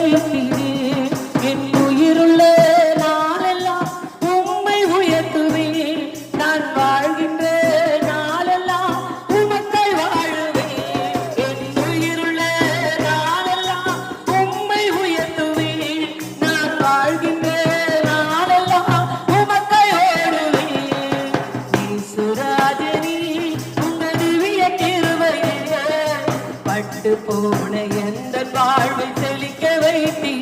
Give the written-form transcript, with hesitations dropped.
வைத்தீரே என் உயிருள்ள நாளெல்லாம் உம்மை உயர்த்துவேன் நான் வாழ்கின்ற நாளெல்லாம் உமக்காய் வாழுவேன் என் உயிருள்ள நாளெல்லாம் உம்மை உயர்த்துவேன் நான் வாழ்கின்ற நாளெல்லாம் உமக்காய் ஓடுவேன் ஈசுராஜனே உங்கள் திவ்ய கிருபையே பட்டு போன எந்த வாழ்வை செழிக்க வைத்தீர்